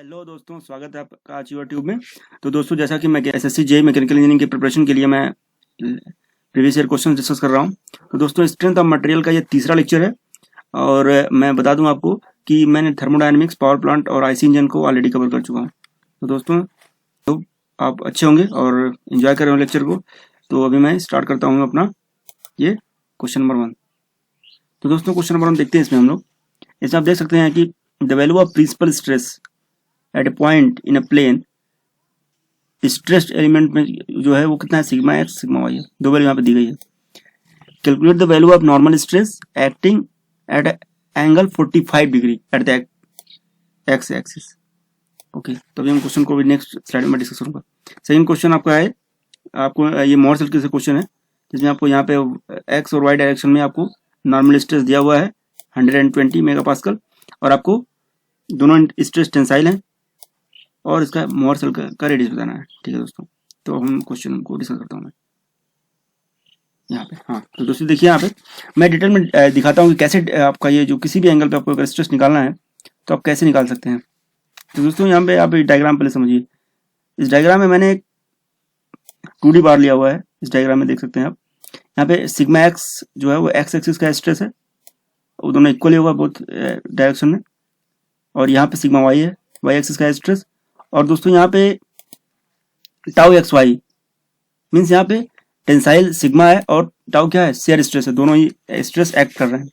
Hello दोस्तों, स्वागत है आपका आज यूट्यूब में। तो दोस्तों, जैसा कि मैं एसएससी जेईई मैकेनिकल इंजीनियरिंग की प्रिपरेशन के लिए मैं प्रीवियस ईयर क्वेश्चन डिस्कस कर रहा हूं। तो दोस्तों, स्ट्रेंथ ऑफ मटेरियल का ये तीसरा लेक्चर है और मैं बता दूं आपको कि मैंने थर्मोडायनेमिक्स, पावर प्लांट और आईसी इंजन को ऑलरेडी कवर कर चुका हूँ। तो दोस्तों, तो आप अच्छे होंगे और एंजॉय कर रहे हो लेक्चर को। तो अभी मैं स्टार्ट करता हूँ अपना ये क्वेश्चन नंबर 1। तो दोस्तों, क्वेश्चन नंबर 1 देखते हैं। इसमें हम लोग इसमें आप देख सकते हैं कि the value of principal stress at a point in a plane, stressed element में जो है वो कितना है, सिग्मा एक्स सिग्मा वाई है। दो वैल्यू यहाँ पे दी गई है। Calculate the value of normal stress acting at angle 45 degree at the x axis. Okay, तो अभी हम क्वेश्चन को भी नेक्स्ट स्लाइड में डिस्कस करूंगा। सेकंड क्वेश्चन आपका है, आपको ये मोर सर्किल से क्वेश्चन है जिसमें आपको यहाँ पे एक्स और वाई डायरेक्शन में आपको नॉर्मल स्ट्रेस दिया हुआ है 120 मेगापास्कल और आपको दोनों स्ट्रेस टेंसाइल है और इसका मोर सर्कल का रेडियस बताना है। ठीक है दोस्तों, तो हम क्वेश्चन को डिस्कस करता हूँ मैं यहाँ पे। हाँ, तो दोस्तों देखिए, यहाँ पे मैं डिटेल में दिखाता हूँ कि कैसे आपका ये जो किसी भी एंगल पे आपको स्ट्रेस निकालना है तो आप कैसे निकाल सकते हैं। तो दोस्तों, यहाँ पे आप डायग्राम पहले समझिए। इस डायग्राम में मैंने एक 2D बार लिया हुआ है। इस डायग्राम में देख सकते हैं आप, यहाँ पे सिग्मा एक्स जो है वो एक्स एक्सिस का स्ट्रेस है, वो दोनों इक्वली होगा बोथ डायरेक्शन में। और यहाँ पे सिग्मा वाई है, वाई एक्सिस का स्ट्रेस। और दोस्तों, यहाँ पे टाउ एक्स वाई मीन्स यहाँ पे टेंसाइल सिग्मा है और टाउ क्या है, शेयर स्ट्रेस है। दोनों ही स्ट्रेस एक्ट कर रहे हैं।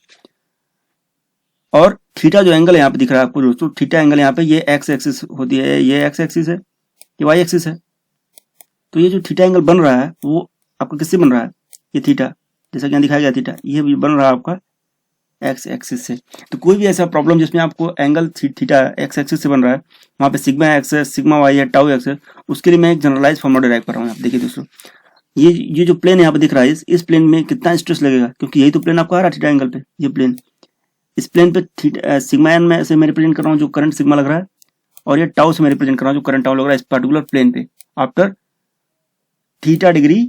और थीटा जो एंगल यहाँ पे दिख रहा है आपको दोस्तों, थीटा एंगल यहाँ पे ये एक्स एक्सिस होती है, ये एक्स एक्सिस है, ये वाई एक्सिस है। तो ये जो थीटा एंगल बन रहा है वो आपका किससे बन रहा है, ये थीटा, जैसा कि यहाँ दिखाया गया थीटा, ये भी बन रहा है आपका एक्स एक्सिस से। तो कोई भी ऐसा प्रॉब्लम जिसमें आपको एंगल थीटा एक्स एक्सिस से बन रहा है, वहां पे सिग्मा एक्स है, सिग्मा वाई है, टाउ एक्स है, उसके लिए मैं एक जनरलाइज फॉर्मूला डिराइव कर रहा हूँ। आप देखिए दोस्तों, ये जो प्लेन यहाँ पे दिख रहा है, इस प्लेन में कितना स्ट्रेस लगेगा, क्योंकि यही तो प्लेन आपको आ रहा है थीटा एंगल पे। ये प्लेन, इस प्लेन पे सिग्मा एन में से मैं रिप्रेजेंट कर रहा हूँ जो करंट सिग्मा लग रहा है, और ये टाउ से मैं रिप्रेजेंट कर रहा हूँ जो करंट टाउ लग रहा है इस पर्टिकुलर प्लेन पे आफ्टर थीटा डिग्री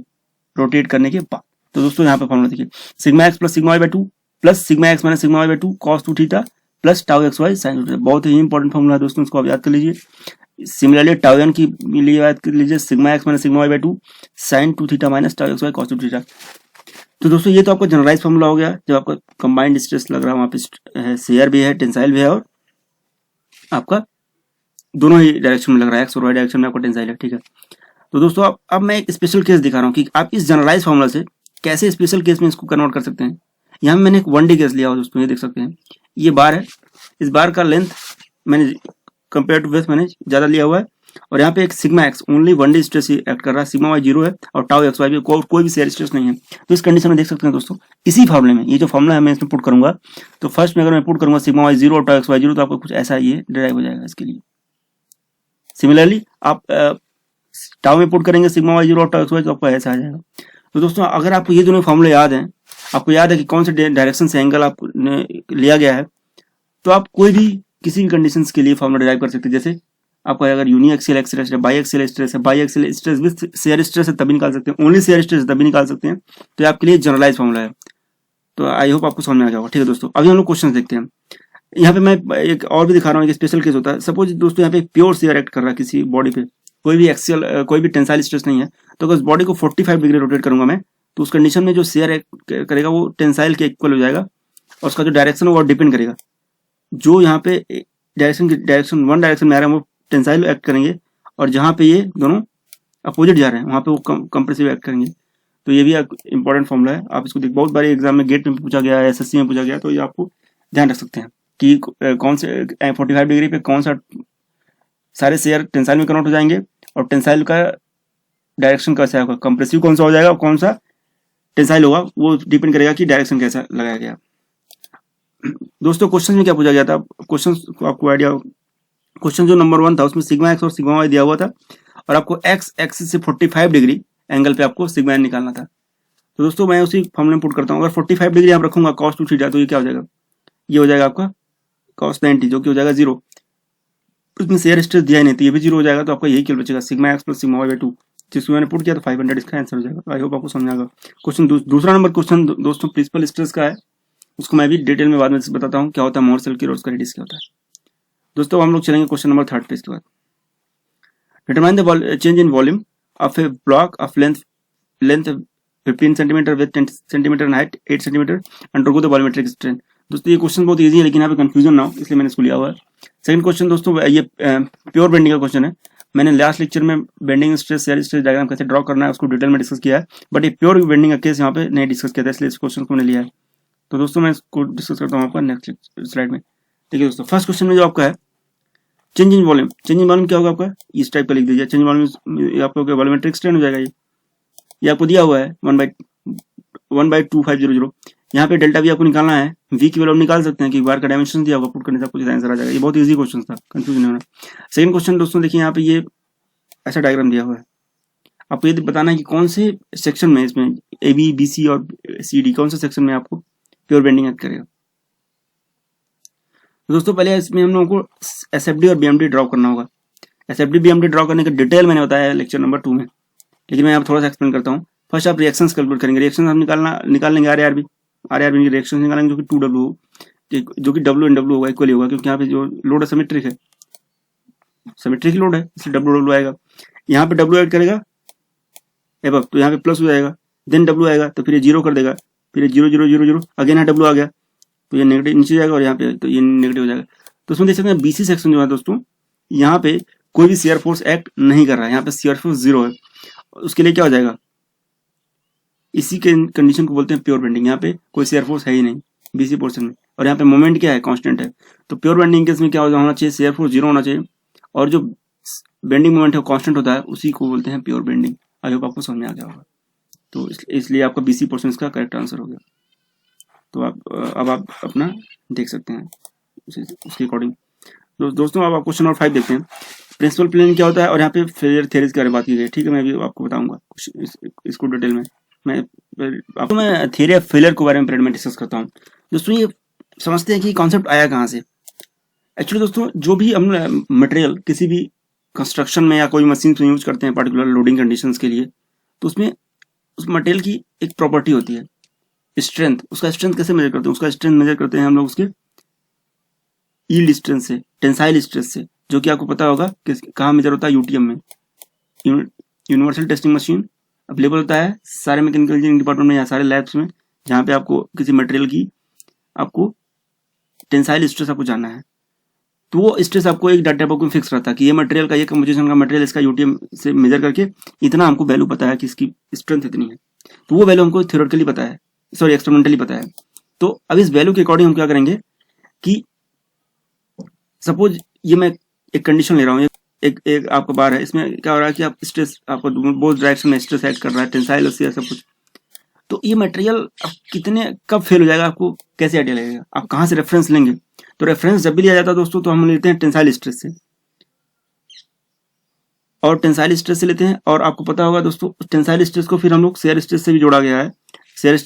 रोटेट करने के बाद। तो दोस्तों, यहाँ पे फॉर्मूला देखिए, sigma X plus sigma Y by 2 plus sigma X minus sigma Y by 2 cos 2 theta plus tau X Y sine 2 theta. बहुत ही इंपॉर्टेंट फॉर्मूला है दोस्तों, इसको आप याद कर लीजिए। सिमिलरली टाउ एन की लिए याद कर लीजिए, sigma X minus sigma Y by 2 sine 2 theta minus tau X Y cos 2 theta. तो दोस्तों, ये तो आपका जनरलाइज फॉर्मूला हो गया। जब आपका कंबाइंड स्ट्रेस लग रहा है, वहां पे शेयर भी है, टेंसाइल भी है, और आपका दोनों ही डायरेक्शन में लग रहा है, एक्स और वाई डायरेक्शन में आपका टेंसाइल है। ठीक है, तो दोस्तों अब मैं एक स्पेशल केस दिखा रहा हूँ कि आप इस जनरलाइज फॉर्मूला से कैसे स्पेशल केस में इसको कन्वर्ट कर सकते हैं। यहाँ मैंने एक 1D केस लिया हुआ दोस्तों, ये देख सकते हैं, ये बार है। इस बार का लेंथ मैंने कंपेयर टू विड्थ मैंने ज्यादा लिया हुआ है, और यहाँ पे एक sigma x only 1D stress ही एक्ट कर रहा है, सिग्मा वाई 0 है और टाउ एक्स वाई भी कोई भी शेयर स्ट्रेस नहीं है। तो इस कंडीशन में देख सकते हैं दोस्तों, इसी फॉर्मूले में ये जो फॉर्मूला है मैं इसमें पुट करूंगा। तो फर्स्ट में अगर मैं पुट करूंगा सिग्मा वाई 0 और टाउ एक्स वाई 0, तो आपको कुछ ऐसा ये डिराइव हो जाएगा इसके लिए। सिमिलरली आप टाउ में पुट करेंगे सिग्मा वाई 0 और टाउ एक्स वाई, तो आपको ऐसा आ जाएगा। तो दोस्तों, अगर आपको ये दोनों फॉर्मूले याद हैं, आपको याद है कि कौन से डायरेक्शन से एंगल आपने लिया गया है, तो आप कोई भी किसी भी कंडीशंस के लिए फॉर्मूला डिराइव कर सकते हैं। जैसे आपको अगर यूनिएक्सियल स्ट्रेस है, बाईएक्सियल स्ट्रेस है, बाईएक्सियल स्ट्रेस विद शेयर स्ट्रेस है तभी निकाल सकते हैं, ओनली शेयर स्ट्रेस तभी निकाल सकते हैं। तो आपके लिए जनरलाइज फॉर्मूला है। तो आई होप आपको समझ में आ जाएगा। ठीक है दोस्तों, अभी हम लोग क्वेश्चन देखते हैं। यहाँ पे मैं एक और भी दिखा रहा हूँ, एक स्पेशल केस होता है। सपोज दोस्तों, यहाँ पे प्योर शेयर एक्ट कर रहा है किसी बॉडी पे, कोई भी एक्सियल कोई भी टेंसाइल स्ट्रेस नहीं है, तो अगर उस बॉडी को 45 डिग्री रोटेट करूंगा मैं, तो उस कंडीशन में जो शेयर करेगा वो टेंसाइल के इक्वल हो जाएगा, और उसका जो डायरेक्शन होगा वो डिपेंड करेगा। जो यहाँ पे डायरेक्शन वन डायरेक्शन में आ रहा है वो टेंसाइल एक्ट करेंगे, और जहाँ पे ये दोनों अपोजिट जा रहे हैं वहाँ पे वो कंप्रेसिव एक्ट करेंगे। तो ये भी एक इंपॉर्टेंट फॉर्मूला है। आप इसको बहुत बार एग्जाम में गेट में पूछा गया है, एसएससी में पूछा गया, तो ये आपको ध्यान रख सकते हैं कि कौन से 45 डिग्री पे कौन सा सारे शेयर टेंसाइल में कन्वर्ट हो जाएंगे, और टेंसाइल का डायरेक्शन कैसा होगा, कंप्रेसिव कौन सा हो जाएगा और कौन सा टेंसाइल होगा, वो डिपेंड करेगा कि डायरेक्शन कैसा लगाया गया। दोस्तों, क्वेश्चन में क्या पूछा गया था, क्वेश्चन को आपको आइडिया, क्वेश्चन जो नंबर 1 था उसमें सिग्मा एक्स और सिग्मा वाई दिया हुआ था, और आपको एक्स एक्सिस से 45 डिग्री एंगल पे आपको सिग्मा एन निकालना था। तो दोस्तों, मैं उसी फॉर्मूले में पुट करता हूँ। अगर 45 डिग्री आप रखूंगा कॉस 2 थीटा, तो ये क्या हो जाएगा, ये हो जाएगा आपका कॉस 90, जो कि हो जाएगा 0। उसमें शेयर स्ट्रेस दिया ही नहीं, तो ये भी 0 हो जाएगा। तो आपका यही केवल बचेगा sigma X plus sigma Y by 2, जिसको मैंने पुट किया तो 500 इसका आंसर हो जाएगा। आई होप आपको समझ आएगा। क्वेश्चन दूसरा नंबर क्वेश्चन दोस्तों प्रिंसिपल स्ट्रेस का है, उसको मैं भी डिटेल में बाद में बताता हूँ क्या होता है मोर सर्किल और उसका रेडियस क्या होता है। दोस्तों हम लोग चलेंगे क्वेश्चन नंबर 3 पे इसके बाद। Determine the change in volume of A block of length 15 centimetre with 10 centimetre and height 8 centimetre undergo the volumetric strain. दोस्तों ये क्वेश्चन बहुत इजी है, लेकिन यहाँ पे कंफ्यूजन ना हो इसलिए मैंने इसको लिया हुआ है। सेकंड क्वेश्चन दोस्तों ये प्योर बेंडिंग का क्वेश्चन है। मैंने लास्ट लेक्चर में bending stress shear stress diagram कैसे ड्रॉ करना है उसको डिटेल में डिस्कस किया है, बट ये प्योर बेंडिंग का केस यहाँ पे नहीं डिस्कस किया था, इसलिए इस क्वेश्चन को मैंने लिया है। तो दोस्तों मैं इसको डिस्कस करता हूँ आपका नेक्स्ट स्लाइड में। ठीक है दोस्तों, फर्स्ट क्वेश्चन में जो आपका है change in volume. Change in volume क्या होगा आपका, इस टाइप का लिख दीजिए। चेंज इन वॉल्यूम आपको वॉल्यूमेट्रिक स्ट्रेन हो जाएगा। ये आपको दिया हुआ है 1/2500। यहाँ पे डेल्टा वी आपको निकालना है। वी की वैल्यू निकाल सकते हैं कि बार का डायमेंशन दिया होगा, पुट करने से आपको आंसर आ जाएगा। ये बहुत इजी क्वेश्चन था, कंफ्यूज नहीं होना। सेकंड क्वेश्चन दोस्तों देखिए, यहाँ पे ये ऐसा डायग्राम दिया हुआ है। आपको ये बताना है कि कौन से सेक्शन में इसमें ए बी बी सी और सी डी कौन से सेक्शन में आपको प्योर बेंडिंग एक्ट करेगा। तो दोस्तों पहले इसमें हम लोगों को एसएफडी और बीएमडी ड्रॉ करना होगा। एसएफडी बीएमडी ड्रॉ करने का डिटेल मैंने बताया है लेक्चर नंबर 2 में, लेकिन मैं यहाँ थोड़ा सा एक्सप्लेन करता हूँ। फर्स्ट आप रिएक्शंस कैलकुलेट करेंगे। रिएक्शन हम निकाल लेंगे आरआरबी की रिएक्शन निकालेंगे जो कि 2W जो कि W एंड W होगा इक्वली होगा, क्योंकि यहाँ पे जो लोड है सिमेट्रिक है, सिमेट्रिक लोड है, इसलिए W आएगा। यहाँ पे W ऐड करेगा एबव, तो यहाँ पे प्लस हो जाएगा, देन W आएगा तो फिर ये 0 कर देगा, फिर 0 0 0 0 अगेन यहाँ W आ गया तो ये नेगेटिव नीचे जाएगा और यहाँ पे तो ये नेगेटिव हो जाएगा। तो उसमें देख सकते हैं बीसी सेक्शन जो है दोस्तों, यहाँ पे कोई भी शियर फोर्स एक्ट नहीं कर रहा है, यहाँ पे शियर फोर्स 0 है। उसके लिए क्या हो जाएगा, इसी के कंडीशन को बोलते हैं प्योर बेंडिंग। यहाँ पे कोई शियर फोर्स है ही नहीं बीसी पोर्शन में, और यहाँ पे मोमेंट क्या है, कांस्टेंट है। तो प्योर बेंडिंग केस में क्या होना चाहिए, शियर फोर्स 0 होना चाहिए, और जो बेंडिंग मोमेंट है कांस्टेंट होता है, उसी को बोलते हैं प्योर बेंडिंग। आई होप आपको समझ में आ गया होगा। तो इसलिए आपका बीसी पोर्शन इसका करेक्ट आंसर हो गया। तो अब आप अपना देख सकते हैं उसके अकॉर्डिंग। दोस्तों अब आप क्वेश्चन नंबर 5 देखते हैं। प्रिंसिपल प्लेन क्या होता है और यहाँ पे फेलियर थ्योरीज के बारे में बात की गई। ठीक है, मैं भी आपको बताऊंगा इसको डिटेल में। मैं थ्योरी ऑफ फेलियर के बारे में पीरियड में डिस्कस करता हूँ। दोस्तों ये समझते हैं कि कॉन्सेप्ट आया कहाँ से। एक्चुअली दोस्तों जो भी हम मटेरियल किसी भी कंस्ट्रक्शन में या कोई मशीन में यूज करते हैं पर्टिकुलर लोडिंग कंडीशंस के लिए, तो उसमें उस मटेरियल की एक प्रॉपर्टी होती है स्ट्रेंथ। उसका स्ट्रेंथ कैसे मेजर करते हैं, उसका स्ट्रेंथ मेजर करते हैं हम लोग उसके यील्ड स्ट्रेंथ से, टेंसाइल स्ट्रेस से, जो कि आपको पता होगा कि कहाँ मेजर होता है, यूटीएम में। यूनिवर्सल टेस्टिंग मशीन अवेलेबल होता है सारे मैकेनिकल इंजीनियरिंग डिपार्टमेंट में या सारे लैब्स में, जहाँ पे आपको किसी मटेरियल की आपको टेंसाइल स्ट्रेस आपको जानना है। तो वो स्ट्रेस आपको एक डाटा बुक में फिक्स रहता है कि ये मटेरियल का, ये कंपोजिशन का मटेरियल इसका यूटीएम से मेजर करके इतना हमको वैल्यू पता है कि इसकी स्ट्रेंथ इतनी है। तो वो वैल्यू हमको थ्योरेटिकली पता है, सॉरी एक्सपेरिमेंटली पता है। तो अब इस वैल्यू के अकॉर्डिंग हम क्या करेंगे कि सपोज ये मैं एक कंडीशन ले रहा हूँ, एक आपका बार है, इसमें क्या हो रहा है कि आप स्ट्रेस आपको बोथ डायरेक्शन में स्ट्रेस ऐड कर रहा है, टेंसाइल और शियर सब कुछ। तो ये मटेरियल कितने कब फेल हो जाएगा आपको कैसे आइडिया लगेगा, आप कहाँ से रेफरेंस लेंगे। तो रेफरेंस जब भी लिया जाता है दोस्तों, तो हम लेते हैं टेंसाइल स्ट्रेस से, और टेंसाइल स्ट्रेस से लेते हैं। और आपको पता होगा दोस्तों टेंसाइल स्ट्रेस को फिर हम लोग शियर स्ट्रेस से भी जोड़ा गया है। Shear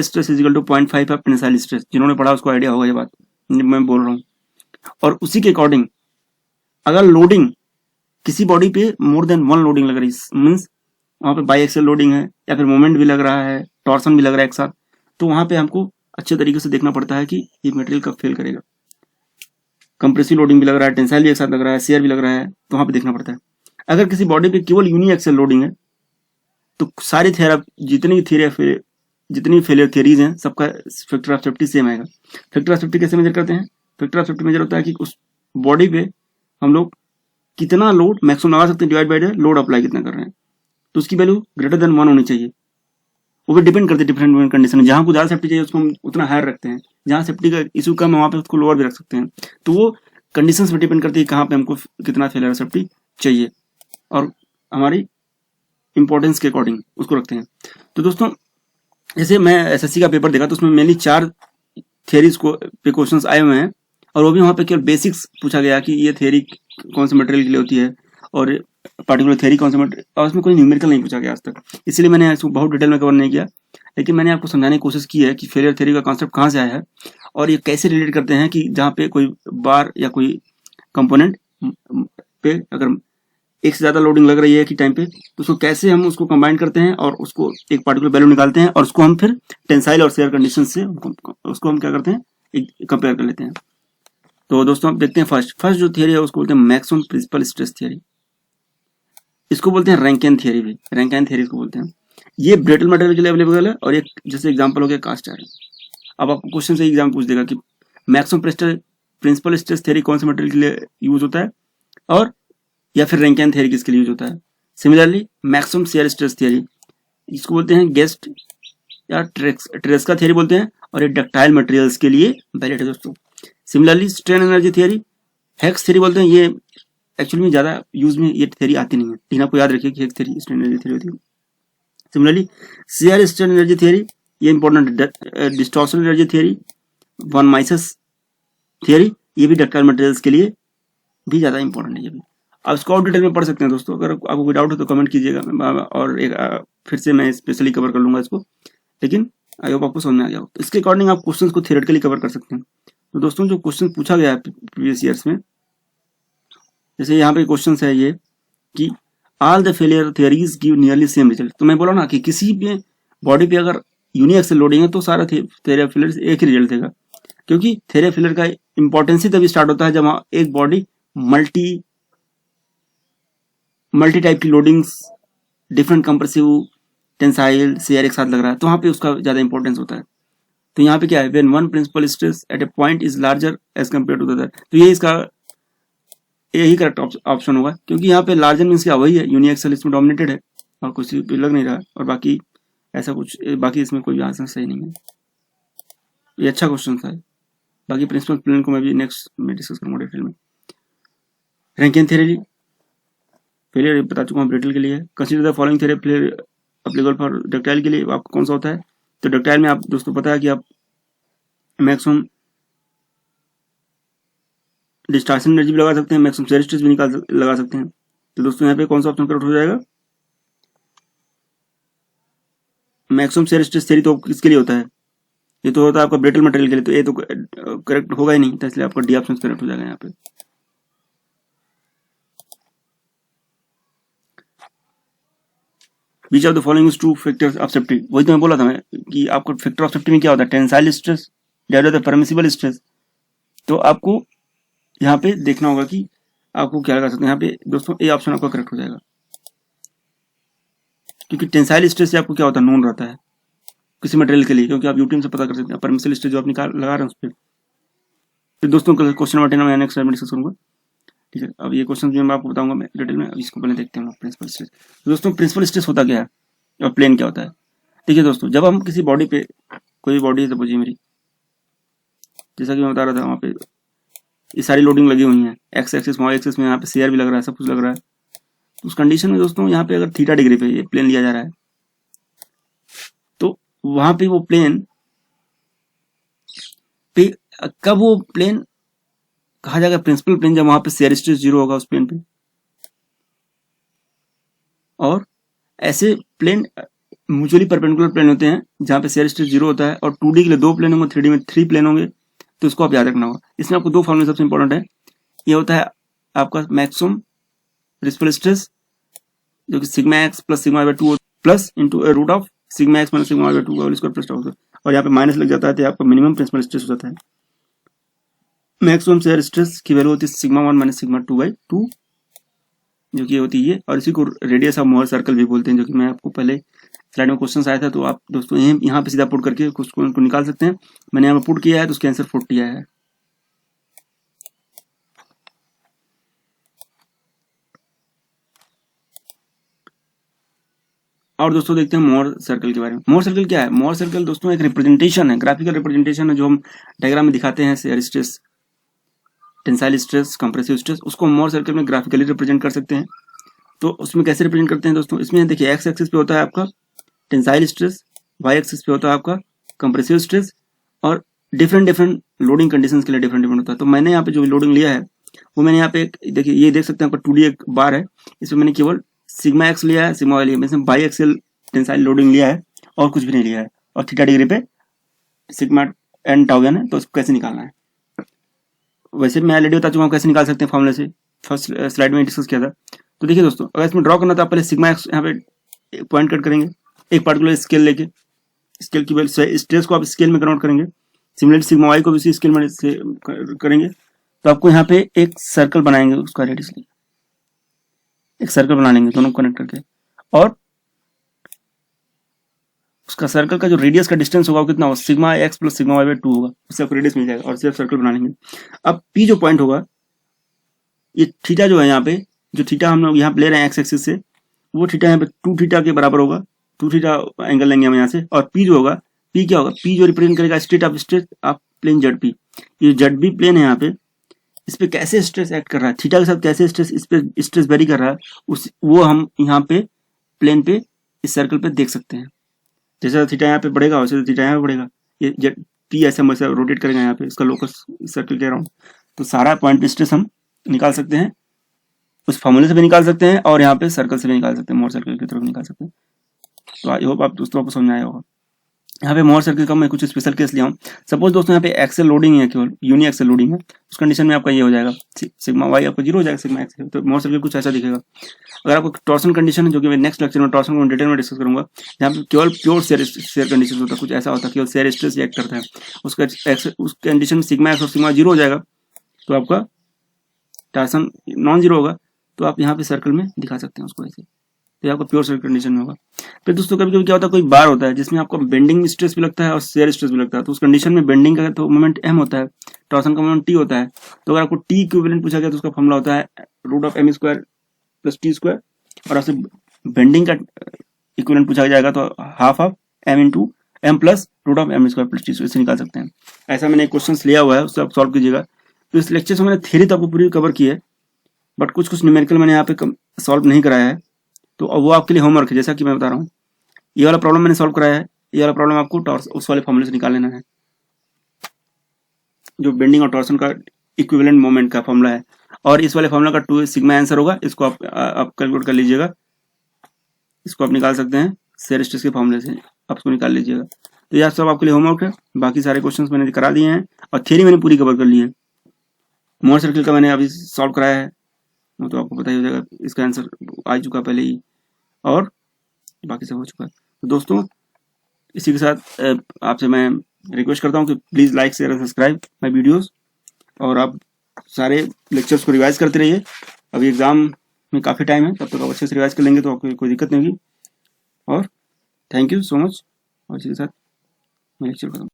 stress is equal to 0.5 of tensile stress. जिन्होंने पढ़ा उसको आइडिया होगा ये बात मैं बोल रहा हूँ। और उसी के अकॉर्डिंग अगर लोडिंग किसी बॉडी पे मोर देन 1 लोडिंग लग रही है, मीन्स वहाँ पे बाई एक्सियल लोडिंग है या फिर मोमेंट भी लग रहा है, टॉर्सन भी लग रहा है एक साथ, तो वहाँ पे हमको अच्छे तरीके से देखना पड़ता है कि ये मटेरियल कब फेल करेगा। कंप्रेसिव लोडिंग भी लग रहा है, टेंसाइल भी एक साथ लग रहा है, शियर भी लग रहा है, तो वहाँ पे देखना पड़ता है। अगर किसी बॉडी पे केवल यूनी एक्सियल लोडिंग है, तो सारी जितनी फेलियर थ्योरीज हैं सबका फैक्टर ऑफ सेफ्टी सेम आएगा। फैक्टर ऑफ सेफ्टी कैसे मेजर करते हैं, फैक्टर ऑफ सेफ्टी मेजर होता है कि उस बॉडी पे हम लोग कितना लोड मैक्सिमम लगा सकते हैं डिवाइड बाय लोड अप्लाई कितना कर रहे हैं, तो उसकी वैल्यू ग्रेटर देन 1 होनी चाहिए। वो भी डिपेंड करते हैं डिफरेंट कंडीशन। जहाँ को ज्यादा सेफ्टी चाहिए उसको हम उतना हायर रखते हैं, जहाँ सेफ्टी का इशू कम है वहाँ पे उसको लोअर भी रख सकते हैं। तो वो कंडीशंस पे डिपेंड करती है कहाँ पे हमको कितना फेलियर सेफ्टी चाहिए, और हमारी इंपॉर्टेंस के अकॉर्डिंग उसको रखते हैं। तो दोस्तों जैसे मैं एसएससी का पेपर देखा तो उसमें मेनली 4 थियरीज को पे क्वेश्चंस आए हुए हैं, और वो भी वहाँ पे केवल बेसिक्स पूछा गया कि ये थियरी कौन से मटेरियल के लिए होती है और पर्टिकुलर थियरी कौन से मटेरियल, और उसमें कोई न्यूमेरिकल नहीं पूछा गया आज तक, इसलिए मैंने इसको बहुत डिटेल में कवर नहीं किया। लेकिन मैंने आपको समझाने की कोशिश की है कि फेलियर थियरी का कॉन्सेप्ट कहाँ से आया है और ये कैसे रिलेट करते हैं कि जहाँ पे कोई बार या कोई कंपोनेंट पे अगर एक से ज्यादा लोडिंग लग रही है कि टाइम पे, तो उसको कैसे हम उसको कंबाइन करते हैं और उसको एक पार्टिकुलर वैल्यू निकालते हैं, और उसको हम फिर टेंसाइल और शियर कंडीशन से उसको हम क्या करते हैं, एक कंपेयर कर लेते हैं। तो दोस्तों आप देखते हैं फर्स्ट जो थियरी है उसको बोलते हैं मैक्सिमम प्रिंसिपल स्ट्रेस थियरी। इसको बोलते हैं रैंकिन थियरी भी, रैंकिन थियरी इसको बोलते हैं। ये ब्रिटल मटेरियल के लिए अवेलेबल है, और एक जैसे एग्जांपल हो गया कास्ट आयरन। अब आपको क्वेश्चन से एग्जाम पूछ देगा कि मैक्सिमम प्रिंसिपल स्ट्रेस थियरी कौन से मटेरियल के लिए यूज होता है, और या फिर रैंकिन थियरी किसके लिए यूज होता है। Similarly maximum shear stress theory, इसको बोलते हैं गेस्ट या ट्रेस्का थियरी बोलते हैं, और ये डक्टाइल मटेरियल्स के लिए वैलिड है दोस्तों। Similarly strain energy theory, hex theory बोलते हैं, ये एक्चुअली में ज्यादा यूज में ये थियरी आती नहीं है, लेकिन आपको याद रखिए कि Haigh's theory strain energy theory होती है। Similarly shear strain energy theory, ये important. Distortion energy theory, von Mises theory, ये भी डक्टाइल मटेरियल्स के लिए भी ज्यादा इंपॉर्टेंट है ये भी। आप इसको और डिटेल में पढ़ सकते हैं दोस्तों। अगर आपको कोई डाउट हो तो कमेंट कीजिएगा, और एक फिर से मैं स्पेशली कवर कर लूंगा इसको, लेकिन आई होप आपको समझ में आ गया हो। तो इसके अकॉर्डिंग आप क्वेश्चन को थियोरेटिकली कवर कर सकते हैं। तो दोस्तों जो क्वेश्चन पूछा गया है प्रीवियस ईयर्स में, जैसे यहाँ पे क्वेश्चन है ये कि all the failure theories give nearly same result. तो मैं बोला ना कि किसी भी बॉडी पे अगर यूनिएक्सल लोडिंग है तो सारा थियरी ऑफ फेलियर एक ही रिजल्ट देगा, क्योंकि थियरी ऑफ फेलियर का इंपॉर्टेंस ही तभी स्टार्ट होता है जब एक बॉडी मल्टी टाइप की loadings, different compressive, tensile, share एक साथ लग रहा है, तो वहां पे उसका ज्यादा इंपॉर्टेंस होता है। तो यहाँ पे क्या है, when one principal stress at a point is larger as compare to the other, तो ये इसका यही करेक्ट ऑप्शन होगा, क्योंकि यहाँ पे लार्जर मीन्स क्या, वही है, यूनिएक्सल इसमें डोमिनेटेड है और कुछ भी लग नहीं रहा, और बाकी ऐसा कुछ, बाकी इसमें कोई आंसर सही नहीं है। ये अच्छा क्वेश्चन था। बाकी प्रिंसिपल प्लेन को मैं भी नेक्स्ट में डिस्कस करूंगा डिटेल में। रैंकिन थियरी फेलियर बता चुका हूँ ब्रिटल के लिए। Consider the following theory failure applicable for ductile के लिए आपको कौन सा होता है। तो डक्टाइल में आप दोस्तों पता है कि आप मैक्सिमम डिस्टॉर्शन एनर्जी भी लगा सकते हैं, मैक्सिमम शियर स्ट्रेस भी लगा सकते हैं। तो दोस्तों यहाँ पे कौन सा ऑप्शन करेक्ट हो जाएगा, मैक्सिमम शियर स्ट्रेस थियरी तो किसके लिए होता है, ये तो होता है आपका ब्रिटल मटेरियल के लिए, तो ये तो करेक्ट होगा ही नहीं, तो इसलिए आपका डी ऑप्शन करेक्ट हो जाएगा यहाँ पे। Which of the following is true factors of safety, वही तो मैं बोला था मैं कि आपको फैक्टर ऑफ सेफ्टी में क्या होता है, tensile stress divided by permissible stress. तो आपको यहाँ पे देखना होगा कि आपको क्या लगा सकते हैं। यहाँ पे दोस्तों ए ऑप्शन आपका करेक्ट हो जाएगा, क्योंकि टेंसाइल स्ट्रेस से आपको क्या होता है, नोन रहता है किसी मटेरियल के लिए, क्योंकि आप यूटीएम से पता कर सकते हैं। परमिसिबल स्ट्रेस जो आप लगा रहे हैं उस पर। तो दोस्तों क्वेश्चन नंबर 10 मैं नेक्स्ट टाइम डिस्कस करूंगा, ठीक है। अब ये क्वेश्चन भी मैं आपको बताऊंगा मैं डिटेल में, इसको पहले देखते हैं प्रिंसिपल स्ट्रेस। तो दोस्तों प्रिंसिपल स्ट्रेस होता क्या है और प्लेन क्या होता है। ठीक है दोस्तों, जब हम किसी बॉडी पे, कोई बॉडी है सपोज मेरी, जैसा कि मैं बता रहा था, वहाँ पे ये सारी लोडिंग लगी हुई है, एक्स एक्सिस वाई एक्सिस में, यहाँ पे शेयर भी लग रहा है, सब कुछ लग रहा है। तो उस कंडीशन में दोस्तों यहाँ पे अगर थीटा डिग्री पे ये प्लेन लिया जा रहा है, तो वहां पे वो प्लेन पे, कब वो प्लेन कहा जाएगा प्रिंसिपल प्लेन, जब वहां पे शेयर स्ट्रेस 0 होगा उस प्लेन पे। और ऐसे प्लेन म्यूचुअली परपेंडिकुलर प्लेन होते हैं जहां पे शेयर स्ट्रेस 0 होता है, और 2D के लिए 2 प्लेन होंगे, 3D में 3 प्लेन होंगे। तो इसको आप याद रखना होगा। इसमें आपको 2 फॉर्मूले सबसे इंपॉर्टेंट है। ये होता है आपका मैक्सिमम प्रिंसिपल स्ट्रेस, जो कि sigma X plus sigma by 2 plus into root of sigma X minus sigma by 2 का होल स्क्वायर प्लस टाउ, और यहाँ पे माइनस लग जाता है तो आपका मिनिमम प्रिंसिपल स्ट्रेस हो जाता है। मैक्सिमम शेयर स्ट्रेस की वैल्यू होती है सिग्मा 1 माइनस सिग्मा 2 बाय 2, जो कि होती है, और इसी को रेडियस ऑफ मोहर सर्कल भी बोलते हैं, जो कि मैं आपको पहले स्लाइड में क्वेश्चन आया था। तो आप दोस्तों यहाँ पे सीधा पुट करके क्वेश्चन को निकाल सकते हैं। मैंने यहाँ पे पुट किया है तो उसके आंसर 40 आया है। और दोस्तों देखते हैं मोहर सर्कल के बारे में। मोहर सर्कल क्या है, मोहर सर्कल दोस्तों एक रिप्रेजेंटेशन है, ग्राफिकल रिप्रेजेंटेशन है, जो हम डायग्राम में दिखाते हैं shear stress, tensile stress, compressive stress, उसको मोहर सर्कल में ग्राफिकली रिप्रेजेंट कर सकते हैं। तो उसमें कैसे रिप्रेजेंट करते हैं दोस्तों, इसमें देखिए एक्स एक्सिस पे होता है आपका टेंसाइल स्ट्रेस, वाई एक्सिस पे होता है आपका कंप्रेसिव स्ट्रेस, और डिफरेंट लोडिंग कंडीशंस के लिए डिफरेंट होता है। तो मैंने यहाँ पे जो लोडिंग लिया है वो मैंने यहाँ पे देखिए, ये देख सकते हैं आपका 2D एक बार है, इसमें मैंने केवल सिग्मा एक्स लिया है, सिग्मा वाई लिया है, इसमें बाई एक्सियल टेंसाइल लोडिंग लिया है और कुछ भी नहीं लिया है, और थीटा डिग्री पे सिग्मा एन टाउ है। तो उसको कैसे निकालना है, वैसे मैं ऑलरेडी बता चुका हूँ कैसे निकाल सकते हैं फॉर्मूले से, फर्स्ट स्लाइड में डिस्कस किया था। तो देखिए दोस्तों, अगर इसमें ड्रॉ करना तो आप पहले सिग्मा एक्स यहाँ पे पॉइंट कट करेंगे, एक पार्टिकुलर स्केल लेके, स्केल की स्ट्रेस को आप स्केल में कन्वर्ट करेंगे। सिमिलरली सिग्मा वाई को भी उसी स्केल में से करेंगे। तो आपको यहाँ पे एक सर्कल बनाएंगे, उसका रेडियस एक सर्कल बना लेंगे दोनों कनेक्ट करके, और उसका सर्कल का जो रेडियस का डिस्टेंस होगा वो कितना होगा, sigma X plus sigma Y by 2 होगा, उससे आपको रेडियस मिल जाएगा और सिर्फ सर्कल बना लेंगे। अब पी जो पॉइंट होगा, ये थीटा जो है यहाँ पे, जो थीटा हम लोग यहाँ पे ले रहे हैं एक्स एक्सिस से, वो थीटा यहाँ पे 2 थीटा के बराबर होगा, 2 थीटा एंगल लेंगे हम यहाँ से। और पी जो होगा, पी क्या होगा, पी जो रिप्रेजेंट करेगा state of plane Z P. ये जेड बी प्लेन है यहाँ पे, इस पे कैसे स्ट्रेस एक्ट कर रहा है, थीटा के साथ कैसे स्ट्रेस, इस पे स्ट्रेस वेरी कर रहा है, वो हम यहाँ पे प्लेन पे इस सर्कल पे देख सकते हैं। जैसे थीटा यहाँ पे बढ़ेगा वैसे थीटा यहाँ पे बढ़ेगा, ये जेड पी ऐसे हम रोटेट करेंगे यहाँ पे, इसका लोकस सर्कल कह रहा हूँ। तो सारा पॉइंट स्ट्रेस हम निकाल सकते हैं, उस फॉर्मूले से भी निकाल सकते हैं और यहाँ पे सर्कल से भी निकाल सकते हैं, मोर सर्कल की तरफ निकाल सकते हैं। तो आई होप आप दोस्तों आपको समझ आया होगा। यहाँ पे मोर सर्कल का मैं कुछ स्पेशल केस लिया हूँ। सपोज दोस्तों यहाँ पे एक्सेल लोडिंग है, केवल यूनि एक्सेल लोडिंग है, उस कंडीशन में आपका ये हो जाएगा सिग्मा वाई आपका 0 हो जाएगा, सिग्मा एक्स, तो मोर सर्कल कुछ ऐसा दिखेगा। अगर आपको टॉर्सन कंडीशन है, जो कि मैं नेक्स्ट लेक्चर में टॉर्सन को डिटेल में डिस्कस करूंगा, यहाँ पे केवल प्योर शेयर कंडीशन होता है, कुछ ऐसा होता है केवल शेयर स्ट्रेस रिएक्ट करता है, उसका उस कंडीशन में सिग्मा एक्स और सिग्मा 0 हो जाएगा, तो आपका टॉर्सन नॉन जीरो होगा, तो आप यहाँ पे सर्कल में दिखा सकते हैं उसको ऐसे, तो आपका प्योर सर्कल कंडीशन में होगा। फिर दोस्तों कभी कभी क्या होता है, कोई बार होता है जिसमें आपको बेंडिंग स्ट्रेस भी लगता है और शेयर स्ट्रेस भी लगता है, तो उस कंडीशन में बेंडिंग का तो मोमेंट m होता है, टॉर्सन का मोमेंट t होता है। तो अगर आपको t इक्विवेलेंट पूछा गया तो उसका फॉर्मूला होता है √m² प्लस t², और आपसे बेंडिंग का इक्विवेलेंट पूछा जाएगा तो half of m into m plus √m² plus t², इससे निकाल सकते हैं। ऐसा मैंने एक क्वेश्चन लिया हुआ है, उससे आप सॉल्व कीजिएगा। तो इस लेक्चर से मैंने थ्योरी तो आपको पूरी कवर की है, बट कुछ कुछ न्यूमेरिकल मैंने यहाँ पे सॉल्व नहीं कराया है, तो अब वो आपके लिए होमवर्क है। जैसा कि मैं बता रहा हूँ, ये वाला प्रॉब्लम मैंने सॉल्व कराया है, ये वाला प्रॉब्लम आपको उस वाले फॉर्मूले से निकाल लेना है, जो बेंडिंग और टॉर्सन का इक्विवेलेंट मोमेंट का फॉर्मूला है, और इस वाले फॉर्मूला का 2 सिग्मा आंसर होगा, इसको आप कैलकुलेट कर लीजिएगा, इसको आप निकाल सकते हैं शेयर स्ट्रेस के फॉर्मूले से, आप इसको निकाल लीजिएगा। तो यह सब आपके लिए होमवर्क है, बाकी सारे क्वेश्चन मैंने करा दिए हैं और थ्योरी मैंने पूरी कवर कर ली है। मोर सर्किल का मैंने अभी सॉल्व कराया है, वो तो आपको पता ही हो जाएगा, इसका आंसर आ चुका पहले ही, और बाकी सब हो चुका है। तो दोस्तों इसी के साथ आपसे मैं रिक्वेस्ट करता हूँ कि प्लीज़ लाइक शेयर और सब्सक्राइब माय वीडियोस, और आप सारे लेक्चर्स को रिवाइज करते रहिए। अभी एग्जाम में काफ़ी टाइम है, तब तक आप अच्छे से रिवाइज कर लेंगे तो आपको कोई दिक्कत नहीं होगी। और थैंक यू सो मच, और इसी के साथ मैं लेक्चर करूँगा।